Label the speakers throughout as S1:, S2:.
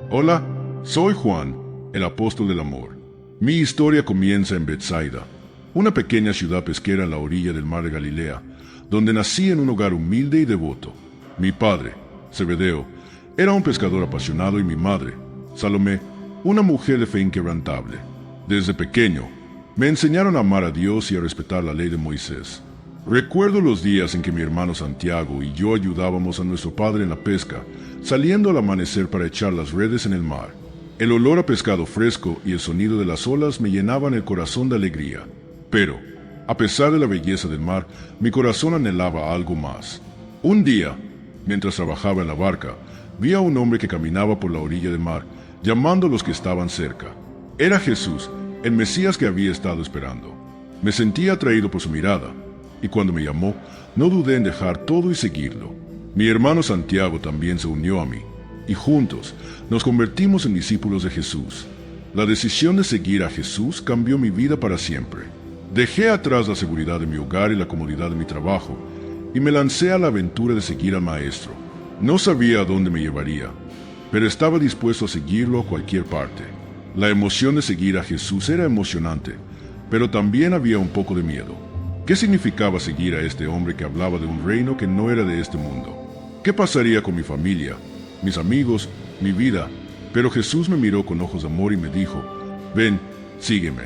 S1: Hola, soy Juan, el apóstol del amor. Mi historia comienza en Betsaida, una pequeña ciudad pesquera a la orilla del mar de Galilea, donde nací en un hogar humilde y devoto. Mi padre, Zebedeo, era un pescador apasionado y mi madre, Salomé, una mujer de fe inquebrantable. Desde pequeño, me enseñaron a amar a Dios y a respetar la ley de Moisés. Recuerdo los días en que mi hermano Santiago y yo ayudábamos a nuestro padre en la pesca, saliendo al amanecer para echar las redes en el mar. El olor a pescado fresco y el sonido de las olas me llenaban el corazón de alegría. Pero, a pesar de la belleza del mar, mi corazón anhelaba algo más. Un día, mientras trabajaba en la barca, vi a un hombre que caminaba por la orilla del mar, llamando a los que estaban cerca. Era Jesús, el Mesías que había estado esperando. Me sentía atraído por su mirada, y cuando me llamó, no dudé en dejar todo y seguirlo. Mi hermano Santiago también se unió a mí, y juntos nos convertimos en discípulos de Jesús. La decisión de seguir a Jesús cambió mi vida para siempre. Dejé atrás la seguridad de mi hogar y la comodidad de mi trabajo, y me lancé a la aventura de seguir al Maestro. No sabía a dónde me llevaría, pero estaba dispuesto a seguirlo a cualquier parte. La emoción de seguir a Jesús era emocionante, pero también había un poco de miedo. ¿Qué significaba seguir a este hombre que hablaba de un reino que no era de este mundo? ¿Qué pasaría con mi familia, mis amigos, mi vida? Pero Jesús me miró con ojos de amor y me dijo, «Ven, sígueme».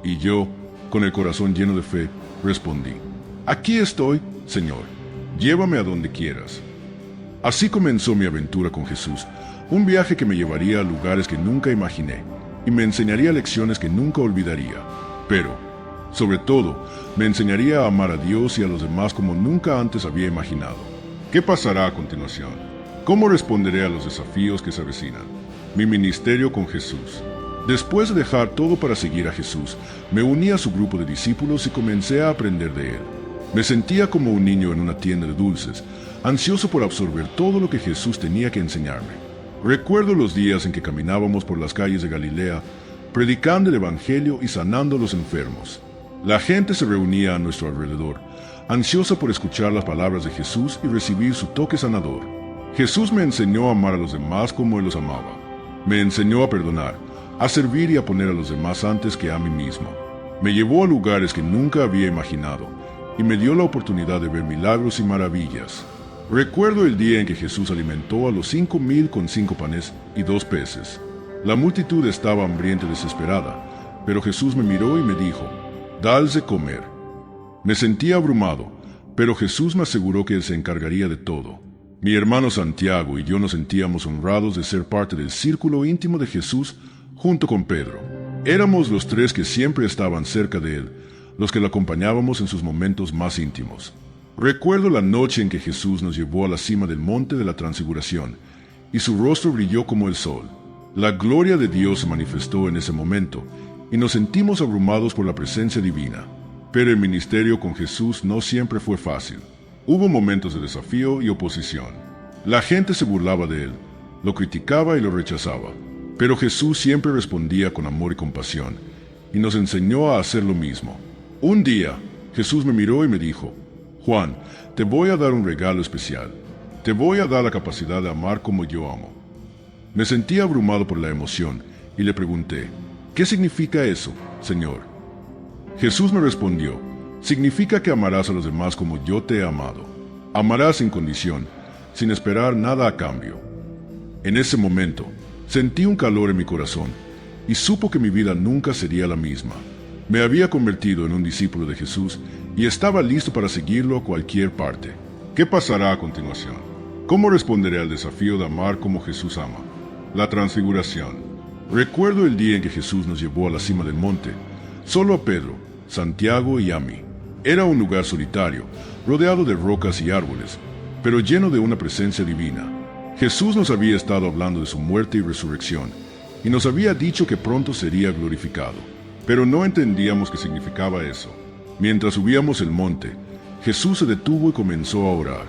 S1: Y yo, con el corazón lleno de fe, respondí, «Aquí estoy, Señor, llévame a donde quieras». Así comenzó mi aventura con Jesús, un viaje que me llevaría a lugares que nunca imaginé y me enseñaría lecciones que nunca olvidaría. Pero, sobre todo, me enseñaría a amar a Dios y a los demás como nunca antes había imaginado. ¿Qué pasará a continuación? ¿Cómo responderé a los desafíos que se avecinan? Mi ministerio con Jesús. Después de dejar todo para seguir a Jesús, me uní a su grupo de discípulos y comencé a aprender de él. Me sentía como un niño en una tienda de dulces, ansioso por absorber todo lo que Jesús tenía que enseñarme. Recuerdo los días en que caminábamos por las calles de Galilea, predicando el Evangelio y sanando a los enfermos. La gente se reunía a nuestro alrededor, ansiosa por escuchar las palabras de Jesús y recibir su toque sanador. Jesús me enseñó a amar a los demás como Él los amaba. Me enseñó a perdonar, a servir y a poner a los demás antes que a mí mismo. Me llevó a lugares que nunca había imaginado y me dio la oportunidad de ver milagros y maravillas. Recuerdo el día en que Jesús alimentó a los 5,000 con 5 panes y 2 peces. La multitud estaba hambrienta y desesperada, pero Jesús me miró y me dijo, «Dales de comer». Me sentía abrumado, pero Jesús me aseguró que Él se encargaría de todo. Mi hermano Santiago y yo nos sentíamos honrados de ser parte del círculo íntimo de Jesús junto con Pedro. Éramos los tres que siempre estaban cerca de Él, los que lo acompañábamos en sus momentos más íntimos. Recuerdo la noche en que Jesús nos llevó a la cima del monte de la Transfiguración, y su rostro brilló como el sol. La gloria de Dios se manifestó en ese momento, y nos sentimos abrumados por la presencia divina. Pero el ministerio con Jesús no siempre fue fácil. Hubo momentos de desafío y oposición. La gente se burlaba de Él, lo criticaba y lo rechazaba. Pero Jesús siempre respondía con amor y compasión, y nos enseñó a hacer lo mismo. Un día, Jesús me miró y me dijo, «Juan, te voy a dar un regalo especial. Te voy a dar la capacidad de amar como yo amo». Me sentí abrumado por la emoción y le pregunté, «¿Qué significa eso, Señor?». Jesús me respondió, «Significa que amarás a los demás como yo te he amado. Amarás sin condición, sin esperar nada a cambio». En ese momento, sentí un calor en mi corazón y supo que mi vida nunca sería la misma. Me había convertido en un discípulo de Jesús y estaba listo para seguirlo a cualquier parte. ¿Qué pasará a continuación? ¿Cómo responderé al desafío de amar como Jesús ama? La Transfiguración. Recuerdo el día en que Jesús nos llevó a la cima del monte, solo a Pedro, Santiago y a mí. Era un lugar solitario, rodeado de rocas y árboles, pero lleno de una presencia divina. Jesús nos había estado hablando de su muerte y resurrección, y nos había dicho que pronto sería glorificado. Pero no entendíamos qué significaba eso. Mientras subíamos el monte, Jesús se detuvo y comenzó a orar.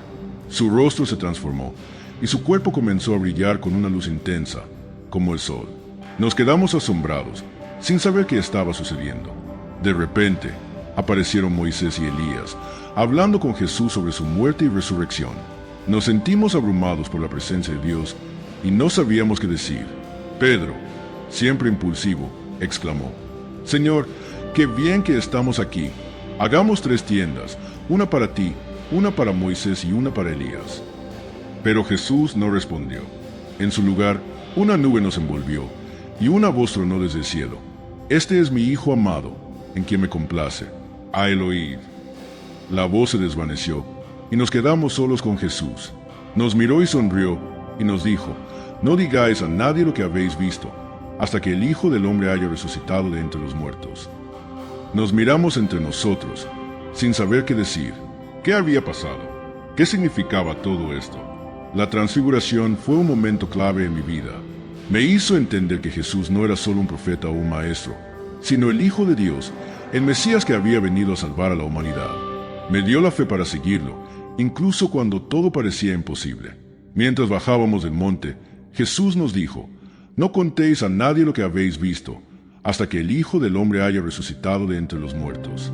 S1: Su rostro se transformó, y su cuerpo comenzó a brillar con una luz intensa, como el sol. Nos quedamos asombrados, sin saber qué estaba sucediendo. De repente, aparecieron Moisés y Elías, hablando con Jesús sobre su muerte y resurrección. Nos sentimos abrumados por la presencia de Dios y no sabíamos qué decir. Pedro, siempre impulsivo, exclamó: «Señor, qué bien que estamos aquí. Hagamos 3 tiendas, una para ti, una para Moisés y una para Elías». Pero Jesús no respondió. En su lugar, una nube nos envolvió, y una voz tronó desde el cielo: «Este es mi Hijo amado, en quien me complace. A él oíd». La voz se desvaneció, y nos quedamos solos con Jesús. Nos miró y sonrió, y nos dijo: «No digáis a nadie lo que habéis visto, hasta que el Hijo del Hombre haya resucitado de entre los muertos». Nos miramos entre nosotros, sin saber qué decir. ¿Qué había pasado? ¿Qué significaba todo esto? La transfiguración fue un momento clave en mi vida. Me hizo entender que Jesús no era solo un profeta o un maestro, sino el Hijo de Dios, el Mesías que había venido a salvar a la humanidad. Me dio la fe para seguirlo, incluso cuando todo parecía imposible. Mientras bajábamos del monte, Jesús nos dijo: «No contéis a nadie lo que habéis visto, hasta que el Hijo del Hombre haya resucitado de entre los muertos».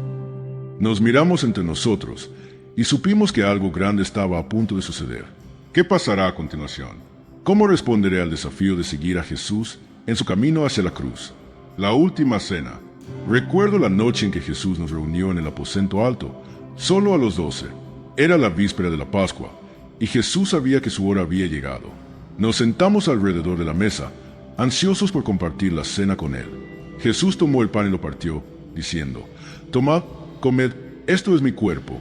S1: Nos miramos entre nosotros, y supimos que algo grande estaba a punto de suceder. ¿Qué pasará a continuación? ¿Cómo responderé al desafío de seguir a Jesús en su camino hacia la cruz? La última cena. Recuerdo la noche en que Jesús nos reunió en el aposento alto, solo a los 12. Era la víspera de la Pascua, y Jesús sabía que su hora había llegado. Nos sentamos alrededor de la mesa, ansiosos por compartir la cena con él. Jesús tomó el pan y lo partió, diciendo: «Tomad, comed, esto es mi cuerpo».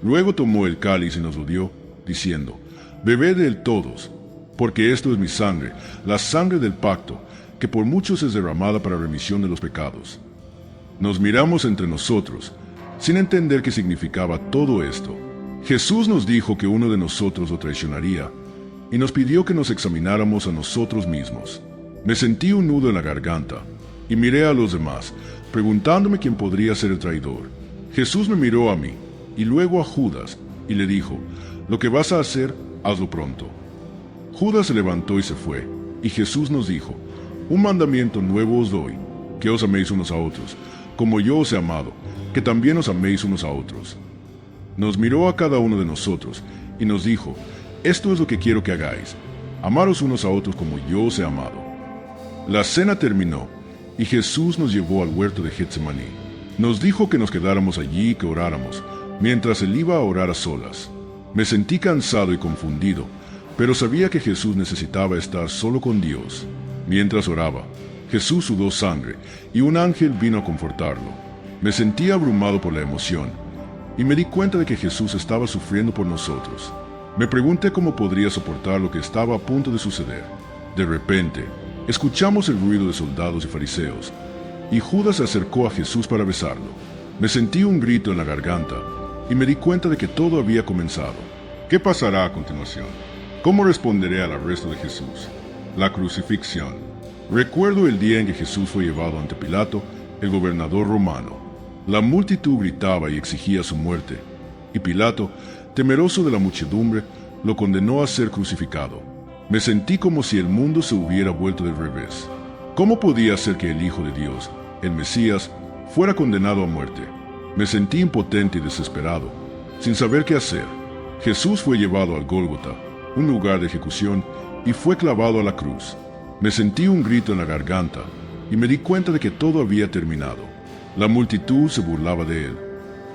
S1: Luego tomó el cáliz y nos lo dio, diciendo: «Bebed de él todos, porque esto es mi sangre, la sangre del pacto, que por muchos es derramada para remisión de los pecados». Nos miramos entre nosotros, sin entender qué significaba todo esto. Jesús nos dijo que uno de nosotros lo traicionaría, y nos pidió que nos examináramos a nosotros mismos. Me sentí un nudo en la garganta, y miré a los demás, preguntándome quién podría ser el traidor. Jesús me miró a mí, y luego a Judas, y le dijo: «Lo que vas a hacer, hazlo pronto». Judas se levantó y se fue, y Jesús nos dijo: «Un mandamiento nuevo os doy, que os améis unos a otros, como yo os he amado, que también os améis unos a otros». Nos miró a cada uno de nosotros, y nos dijo: «Esto es lo que quiero que hagáis, amaros unos a otros como yo os he amado». La cena terminó, y Jesús nos llevó al huerto de Getsemaní. Nos dijo que nos quedáramos allí y que oráramos, mientras él iba a orar a solas. Me sentí cansado y confundido, pero sabía que Jesús necesitaba estar solo con Dios. Mientras oraba, Jesús sudó sangre, y un ángel vino a confortarlo. Me sentí abrumado por la emoción, y me di cuenta de que Jesús estaba sufriendo por nosotros. Me pregunté cómo podría soportar lo que estaba a punto de suceder. De repente, escuchamos el ruido de soldados y fariseos, y Judas se acercó a Jesús para besarlo. Me sentí un grito en la garganta, y me di cuenta de que todo había comenzado. ¿Qué pasará a continuación? ¿Cómo responderé al arresto de Jesús? La crucifixión. Recuerdo el día en que Jesús fue llevado ante Pilato, el gobernador romano. La multitud gritaba y exigía su muerte, y Pilato, temeroso de la muchedumbre, lo condenó a ser crucificado. Me sentí como si el mundo se hubiera vuelto del revés. ¿Cómo podía ser que el Hijo de Dios, el Mesías, fuera condenado a muerte? Me sentí impotente y desesperado, sin saber qué hacer. Jesús fue llevado al Gólgota, un lugar de ejecución, y fue clavado a la cruz. Me sentí un grito en la garganta, y me di cuenta de que todo había terminado. La multitud se burlaba de él,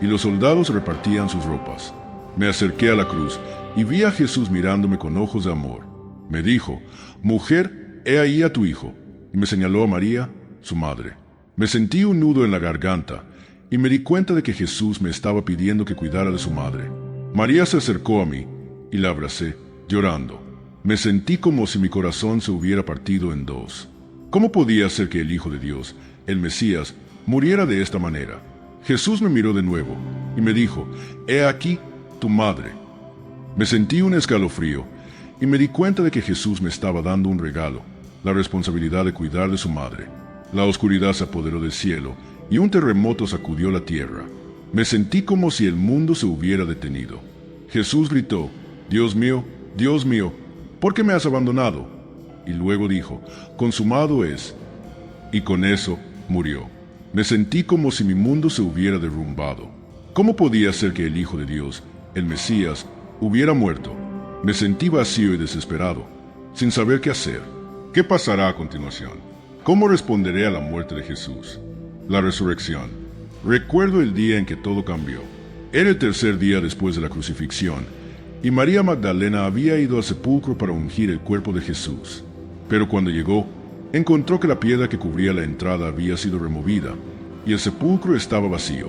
S1: y los soldados repartían sus ropas. Me acerqué a la cruz, y vi a Jesús mirándome con ojos de amor. Me dijo: «Mujer, he ahí a tu hijo», y me señaló a María, su madre. Me sentí un nudo en la garganta, y me di cuenta de que Jesús me estaba pidiendo que cuidara de su madre. María se acercó a mí, y la abracé, llorando. Me sentí como si mi corazón se hubiera partido en dos. ¿Cómo podía ser que el Hijo de Dios, el Mesías, muriera de esta manera? Jesús me miró de nuevo, y me dijo: «He aquí tu madre». Me sentí un escalofrío, y me di cuenta de que Jesús me estaba dando un regalo, la responsabilidad de cuidar de su madre. La oscuridad se apoderó del cielo, y un terremoto sacudió la tierra. Me sentí como si el mundo se hubiera detenido. Jesús gritó: Dios mío, ¿por qué me has abandonado?» Y luego dijo: «Consumado es». Y con eso murió. Me sentí como si mi mundo se hubiera derrumbado. ¿Cómo podía ser que el Hijo de Dios, el Mesías, hubiera muerto? Me sentí vacío y desesperado, sin saber qué hacer. ¿Qué pasará a continuación? ¿Cómo responderé a la muerte de Jesús? La resurrección. Recuerdo el día en que todo cambió. Era el tercer día después de la crucifixión, y María Magdalena había ido al sepulcro para ungir el cuerpo de Jesús. Pero cuando llegó, encontró que la piedra que cubría la entrada había sido removida, y el sepulcro estaba vacío.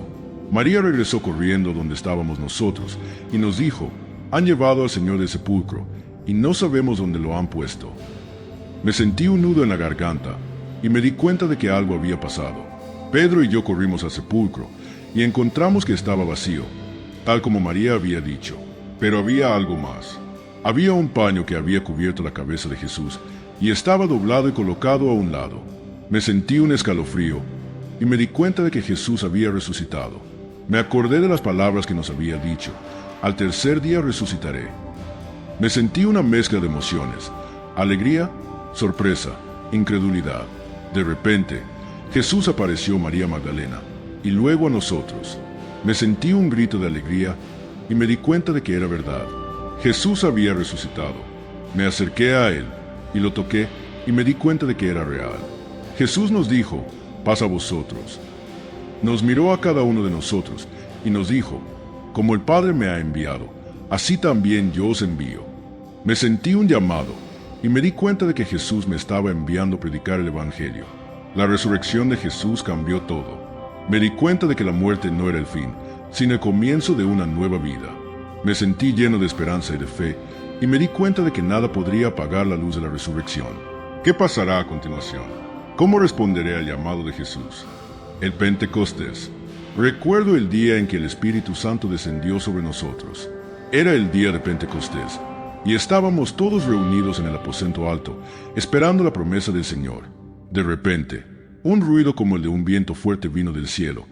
S1: María regresó corriendo donde estábamos nosotros, y nos dijo: «Han llevado al Señor del sepulcro, y no sabemos dónde lo han puesto». Me sentí un nudo en la garganta, y me di cuenta de que algo había pasado. Pedro y yo corrimos al sepulcro, y encontramos que estaba vacío, tal como María había dicho. Pero había algo más. Había un paño que había cubierto la cabeza de Jesús, y estaba doblado y colocado a un lado. Me sentí un escalofrío, y me di cuenta de que Jesús había resucitado. Me acordé de las palabras que nos había dicho: «Al tercer día resucitaré». Me sentí una mezcla de emociones: alegría, sorpresa, incredulidad. De repente, Jesús apareció a María Magdalena, y luego a nosotros. Me sentí un grito de alegría, y me di cuenta de que era verdad. Jesús había resucitado. Me acerqué a él, y lo toqué, y me di cuenta de que era real. Jesús nos dijo: «Paz a vosotros». Nos miró a cada uno de nosotros, y nos dijo: «Como el Padre me ha enviado, así también yo os envío». Me sentí un llamado, y me di cuenta de que Jesús me estaba enviando a predicar el Evangelio. La resurrección de Jesús cambió todo. Me di cuenta de que la muerte no era el fin, sino el comienzo de una nueva vida. Me sentí lleno de esperanza y de fe, y me di cuenta de que nada podría apagar la luz de la resurrección. ¿Qué pasará a continuación? ¿Cómo responderé al llamado de Jesús? El Pentecostés. Recuerdo el día en que el Espíritu Santo descendió sobre nosotros. Era el día de Pentecostés, y estábamos todos reunidos en el aposento alto, esperando la promesa del Señor. De repente, un ruido como el de un viento fuerte vino del cielo,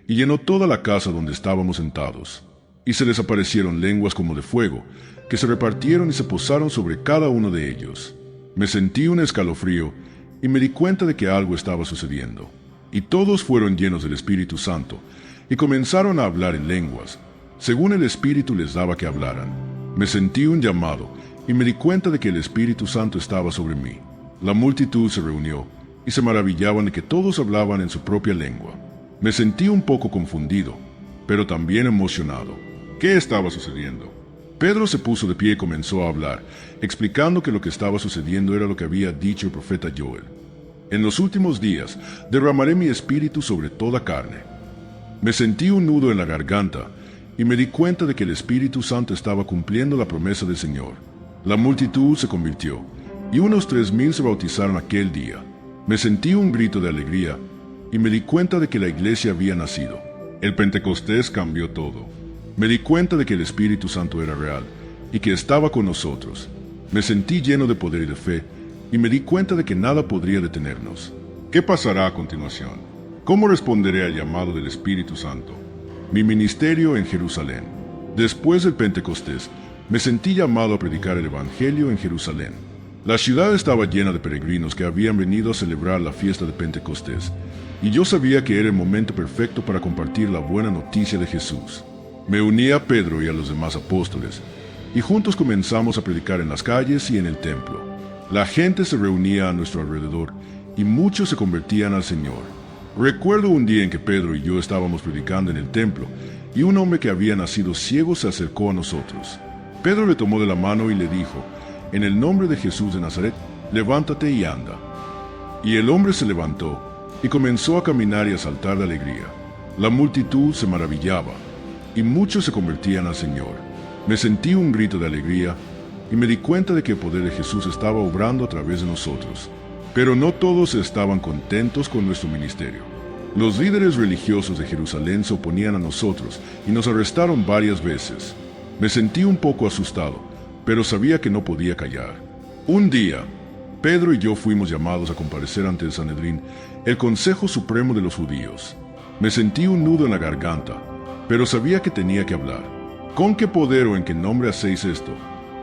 S1: y llenó toda la casa donde estábamos sentados. Y se les aparecieron lenguas como de fuego, que se repartieron y se posaron sobre cada uno de ellos. Me sentí un escalofrío, y me di cuenta de que algo estaba sucediendo. Y todos fueron llenos del Espíritu Santo, y comenzaron a hablar en lenguas, según el Espíritu les daba que hablaran. Me sentí un llamado, y me di cuenta de que el Espíritu Santo estaba sobre mí. La multitud se reunió, y se maravillaban de que todos hablaban en su propia lengua. Me sentí un poco confundido, pero también emocionado. ¿Qué estaba sucediendo? Pedro se puso de pie y comenzó a hablar, explicando que lo que estaba sucediendo era lo que había dicho el profeta Joel: «En los últimos días derramaré mi espíritu sobre toda carne». Me sentí un nudo en la garganta, y me di cuenta de que el Espíritu Santo estaba cumpliendo la promesa del Señor. La multitud se convirtió, y unos 3,000 se bautizaron aquel día. Me sentí un grito de alegría, y me di cuenta de que la iglesia había nacido. El Pentecostés cambió todo. Me di cuenta de que el Espíritu Santo era real, y que estaba con nosotros. Me sentí lleno de poder y de fe, y me di cuenta de que nada podría detenernos. ¿Qué pasará a continuación? ¿Cómo responderé al llamado del Espíritu Santo? Mi ministerio en Jerusalén. Después del Pentecostés, me sentí llamado a predicar el Evangelio en Jerusalén. La ciudad estaba llena de peregrinos que habían venido a celebrar la fiesta de Pentecostés, y yo sabía que era el momento perfecto para compartir la buena noticia de Jesús. Me uní a Pedro y a los demás apóstoles, y juntos comenzamos a predicar en las calles y en el templo. La gente se reunía a nuestro alrededor, y muchos se convertían al Señor. Recuerdo un día en que Pedro y yo estábamos predicando en el templo, y un hombre que había nacido ciego se acercó a nosotros. Pedro le tomó de la mano y le dijo: «En el nombre de Jesús de Nazaret, levántate y anda». Y el hombre se levantó, y comenzó a caminar y a saltar de alegría. La multitud se maravillaba, y muchos se convertían al Señor. Me sentí un grito de alegría, y me di cuenta de que el poder de Jesús estaba obrando a través de nosotros. Pero no todos estaban contentos con nuestro ministerio. Los líderes religiosos de Jerusalén se oponían a nosotros y nos arrestaron varias veces. Me sentí un poco asustado, pero sabía que no podía callar. Un día, Pedro y yo fuimos llamados a comparecer ante el Sanedrín, el Consejo Supremo de los Judíos. Me sentí un nudo en la garganta, pero sabía que tenía que hablar. «¿Con qué poder o en qué nombre hacéis esto?»,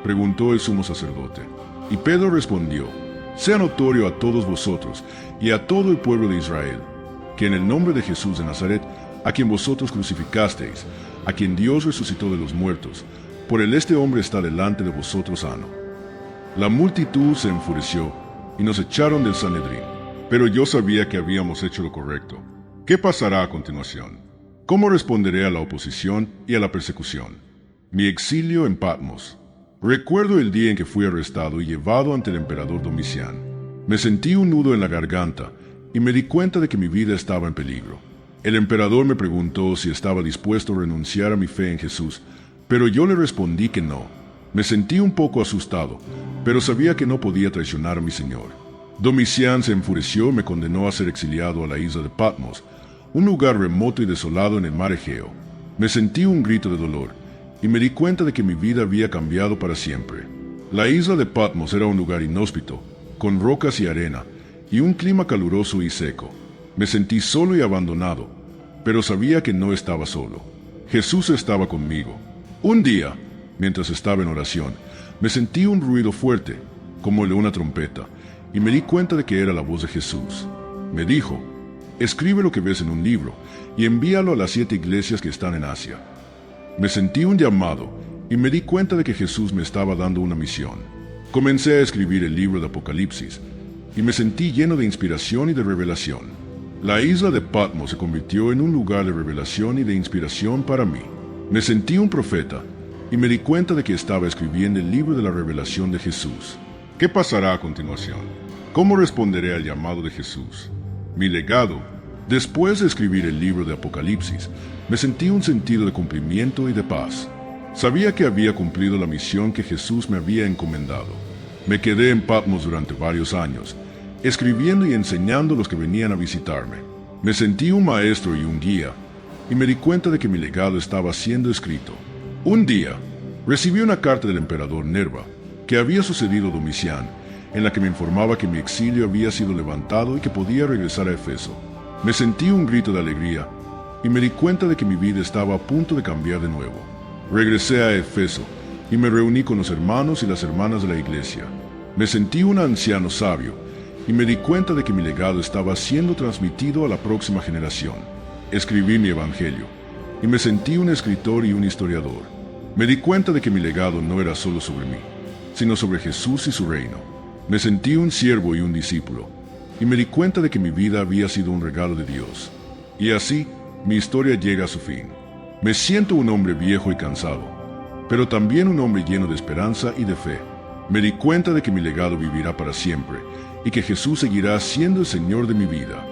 S1: preguntó el sumo sacerdote. Y Pedro respondió: «Sea notorio a todos vosotros y a todo el pueblo de Israel, que en el nombre de Jesús de Nazaret, a quien vosotros crucificasteis, a quien Dios resucitó de los muertos, por él este hombre está delante de vosotros sano». La multitud se enfureció y nos echaron del Sanedrín. Pero yo sabía que habíamos hecho lo correcto. ¿Qué pasará a continuación? ¿Cómo responderé a la oposición y a la persecución? Mi exilio en Patmos. Recuerdo el día en que fui arrestado y llevado ante el emperador Domiciano. Me sentí un nudo en la garganta y me di cuenta de que mi vida estaba en peligro. El emperador me preguntó si estaba dispuesto a renunciar a mi fe en Jesús, pero yo le respondí que no. Me sentí un poco asustado, pero sabía que no podía traicionar a mi Señor. Domiciano se enfureció y me condenó a ser exiliado a la isla de Patmos, un lugar remoto y desolado en el mar Egeo. Me sentí un grito de dolor y me di cuenta de que mi vida había cambiado para siempre. La isla de Patmos era un lugar inhóspito, con rocas y arena, y un clima caluroso y seco. Me sentí solo y abandonado, pero sabía que no estaba solo. Jesús estaba conmigo. Un día, mientras estaba en oración, me sentí un ruido fuerte, como el de una trompeta, y me di cuenta de que era la voz de Jesús. Me dijo: escribe lo que ves en un libro y envíalo a las 7 iglesias que están en Asia. Me sentí un llamado y me di cuenta de que Jesús me estaba dando una misión. Comencé a escribir el libro de Apocalipsis y me sentí lleno de inspiración y de revelación. La isla de Patmos se convirtió en un lugar de revelación y de inspiración para mí. Me sentí un profeta y me di cuenta de que estaba escribiendo el libro de la revelación de Jesús. ¿Qué pasará a continuación? ¿Cómo responderé al llamado de Jesús? Mi legado. Después de escribir el libro de Apocalipsis, me sentí un sentido de cumplimiento y de paz. Sabía que había cumplido la misión que Jesús me había encomendado. Me quedé en Patmos durante varios años, escribiendo y enseñando a los que venían a visitarme. Me sentí un maestro y un guía, y me di cuenta de que mi legado estaba siendo escrito. Un día, recibí una carta del emperador Nerva, que había sucedido a Domiciano, en la que me informaba que mi exilio había sido levantado y que podía regresar a Efeso. Me sentí un grito de alegría y me di cuenta de que mi vida estaba a punto de cambiar de nuevo. Regresé a Efeso y me reuní con los hermanos y las hermanas de la iglesia. Me sentí un anciano sabio y me di cuenta de que mi legado estaba siendo transmitido a la próxima generación. Escribí mi evangelio y me sentí un escritor y un historiador. Me di cuenta de que mi legado no era solo sobre mí, sino sobre Jesús y su reino. Me sentí un siervo y un discípulo, y me di cuenta de que mi vida había sido un regalo de Dios. Y así, mi historia llega a su fin. Me siento un hombre viejo y cansado, pero también un hombre lleno de esperanza y de fe. Me di cuenta de que mi legado vivirá para siempre, y que Jesús seguirá siendo el Señor de mi vida.